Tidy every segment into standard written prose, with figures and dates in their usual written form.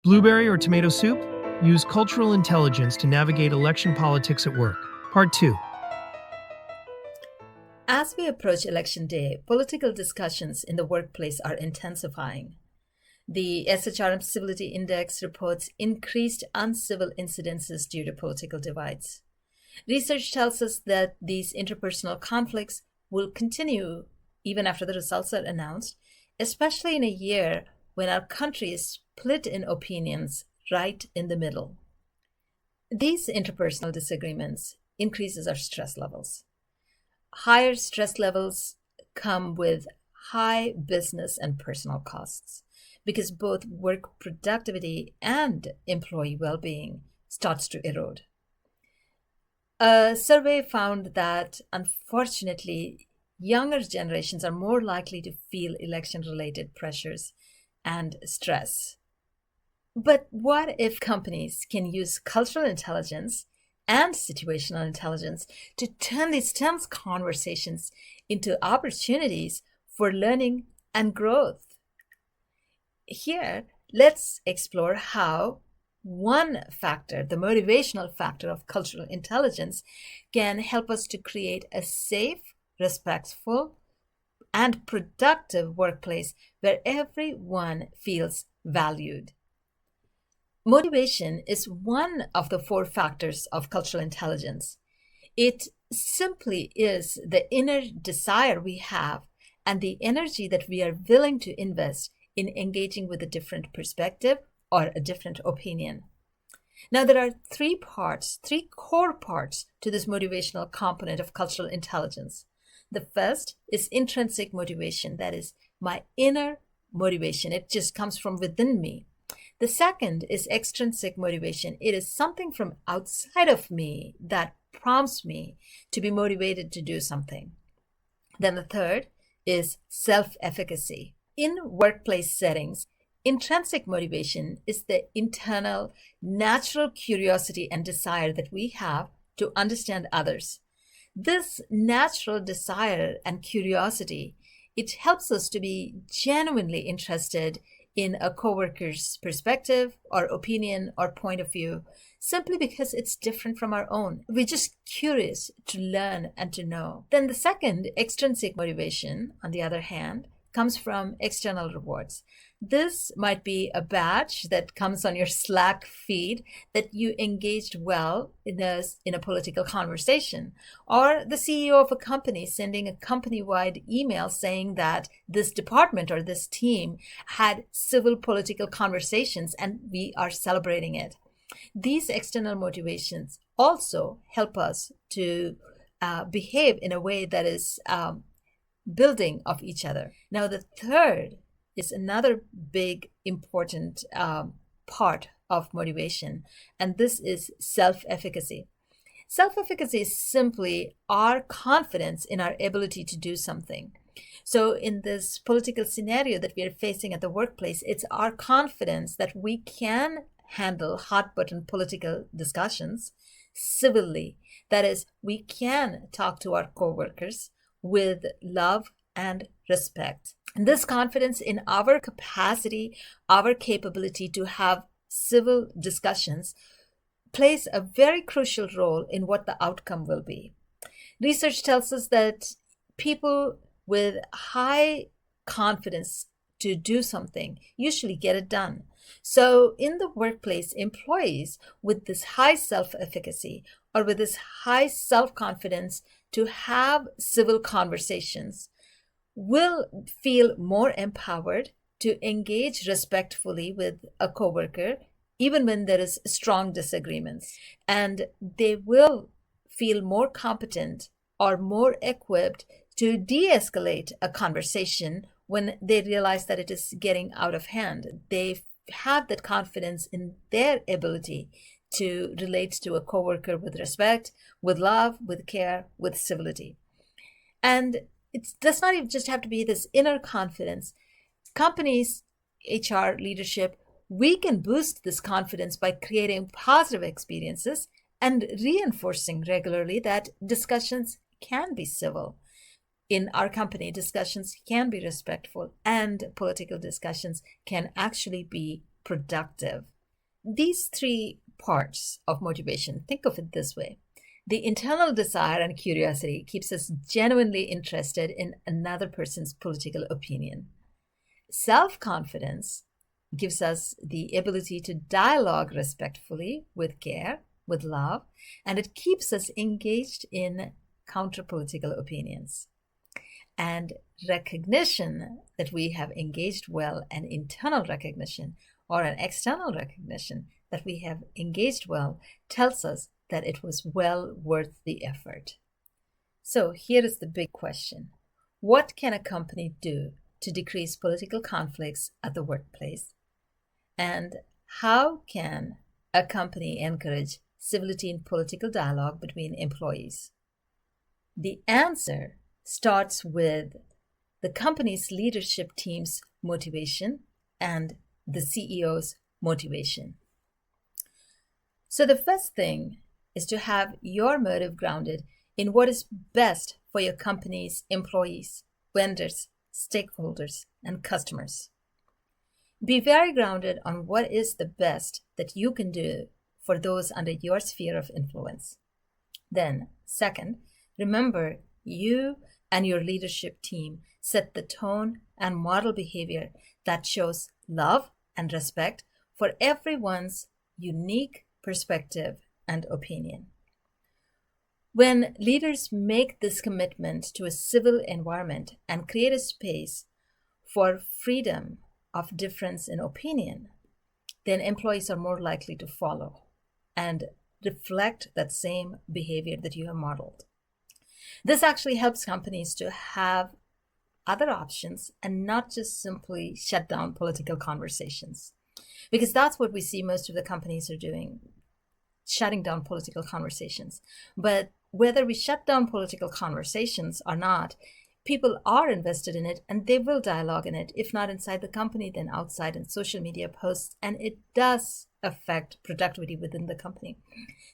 Blueberry or tomato soup? Use cultural intelligence to navigate election politics at work. Part 2. As we approach Election Day, political discussions in the workplace are intensifying. The SHRM Civility Index reports increased uncivil incidences due to political divides. Research tells us that these interpersonal conflicts will continue even after the results are announced, especially in a year when our country is split in opinions right in the middle. These interpersonal disagreements increases our stress levels. Higher stress levels come with high business and personal costs because both work productivity and employee well-being starts to erode. A survey found that, unfortunately, younger generations are more likely to feel election-related pressures and stress. But what if companies can use cultural intelligence and situational intelligence to turn these tense conversations into opportunities for learning and growth? Here, let's explore how one factor, the motivational factor of cultural intelligence, can help us to create a safe, respectful, and productive workplace where everyone feels valued. Motivation is one of the 4 factors of cultural intelligence. It simply is the inner desire we have and the energy that we are willing to invest in engaging with a different perspective or a different opinion. Now, there are 3 core parts to this motivational component of cultural intelligence. The first is intrinsic motivation, that is, my inner motivation. It just comes from within me. The second is extrinsic motivation. It is something from outside of me that prompts me to be motivated to do something. Then the third is self-efficacy. In workplace settings, intrinsic motivation is the internal, natural curiosity and desire that we have to understand others. This natural desire and curiosity, it helps us to be genuinely interested in a coworker's perspective or opinion or point of view, simply because it's different from our own. We're just curious to learn and to know. Then the second, extrinsic motivation, on the other hand, comes from external rewards. This might be a badge that comes on your Slack feed that you engaged well in a political conversation, or the CEO of a company sending a company-wide email saying that this department or this team had civil political conversations and we are celebrating it. These external motivations also help us to behave in a way that is building of each other. Now, the third is another big, important part of motivation, and this is self-efficacy. Self-efficacy is simply our confidence in our ability to do something. So in this political scenario that we are facing at the workplace, it's our confidence that we can handle hot-button political discussions civilly. That is, we can talk to our coworkers with love and respect. And this confidence in our capacity, our capability to have civil discussions plays a very crucial role in what the outcome will be. Research tells us that people with high confidence to do something usually get it done. So in the workplace, employees with this high self-efficacy or with this high self-confidence to have civil conversations will feel more empowered to engage respectfully with a coworker, even when there is strong disagreements. And they will feel more competent or more equipped to de-escalate a conversation when they realize that it is getting out of hand. They have that confidence in their ability to relate to a coworker with respect, with love, with care, with civility. And it does not even just have to be this inner confidence. Companies, HR leadership, we can boost this confidence by creating positive experiences and reinforcing regularly that discussions can be civil. In our company, discussions can be respectful and political discussions can actually be productive. these three parts of motivation, think of it this way. The internal desire and curiosity keeps us genuinely interested in another person's political opinion. Self-confidence gives us the ability to dialogue respectfully, with care, with love, and it keeps us engaged in counter-political opinions. And recognition that we have engaged well, an internal recognition or an external recognition that we have engaged well, tells us that it was well worth the effort. So here is the big question. What can a company do to decrease political conflicts at the workplace? And how can a company encourage civility in political dialogue between employees? The answer starts with the company's leadership team's motivation and the CEO's motivation. So the first thing is to have your motive grounded in what is best for your company's employees, vendors, stakeholders, and customers. Be very grounded on what is the best that you can do for those under your sphere of influence. Then, second, remember you and your leadership team set the tone and model behavior that shows love and respect for everyone's unique perspective and opinion. When leaders make this commitment to a civil environment and create a space for freedom of difference in opinion, then employees are more likely to follow and reflect that same behavior that you have modeled. This actually helps companies to have other options and not just simply shut down political conversations. Because that's what we see most of the companies are doing, shutting down political conversations. But whether we shut down political conversations or not, people are invested in it and they will dialogue in it, if not inside the company, then outside in social media posts. And it does affect productivity within the company.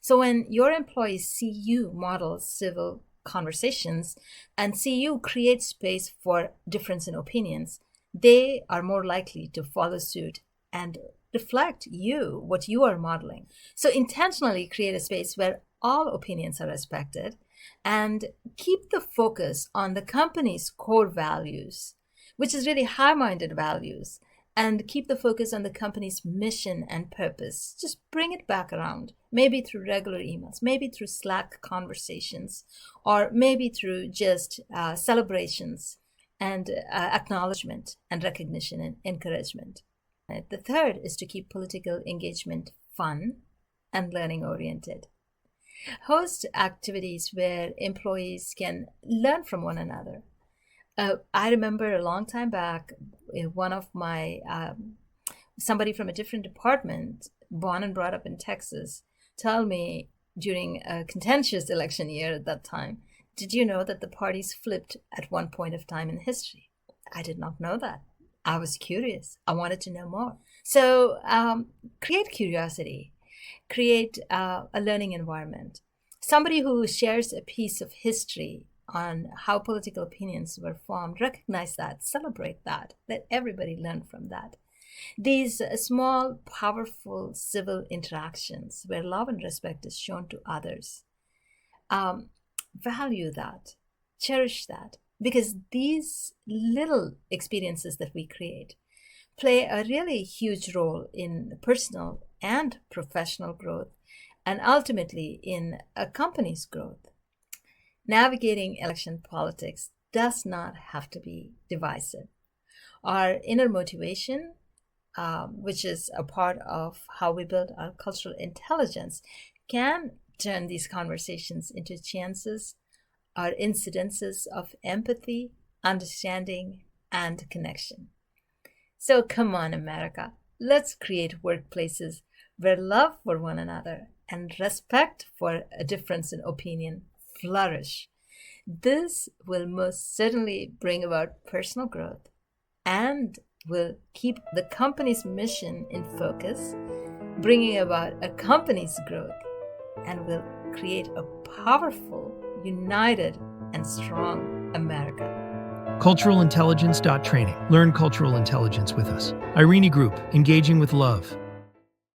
So when your employees see you model civil conversations and see you create space for difference in opinions, they are more likely to follow suit and reflect what you are modeling. So intentionally create a space where all opinions are respected and keep the focus on the company's core values, which is really high-minded values, and keep the focus on the company's mission and purpose. Just bring it back around, maybe through regular emails, maybe through Slack conversations, or maybe through just celebrations and acknowledgement and recognition and encouragement. The third is to keep political engagement fun and learning-oriented. Host activities where employees can learn from one another. I remember a long time back, one of my, somebody from a different department, born and brought up in Texas, told me during a contentious election year at that time, did you know that the parties flipped at one point of time in history? I did not know that. I was curious. I wanted to know more. So create curiosity, create a learning environment. Somebody who shares a piece of history on how political opinions were formed, recognize that, celebrate that, let everybody learn from that. These small, powerful civil interactions where love and respect is shown to others, value that, cherish that, because these little experiences that we create play a really huge role in personal and professional growth, and ultimately in a company's growth. Navigating election politics does not have to be divisive. Our inner motivation, which is a part of how we build our cultural intelligence, can turn these conversations into chances or incidences of empathy, understanding, and connection. So come on, America, let's create workplaces where love for one another and respect for a difference in opinion flourish. This will most certainly bring about personal growth and will keep the company's mission in focus, bringing about a company's growth, and will create a powerful, united, and strong America. CulturalIntelligence.Training. Learn cultural intelligence with us. Irene Group, engaging with love.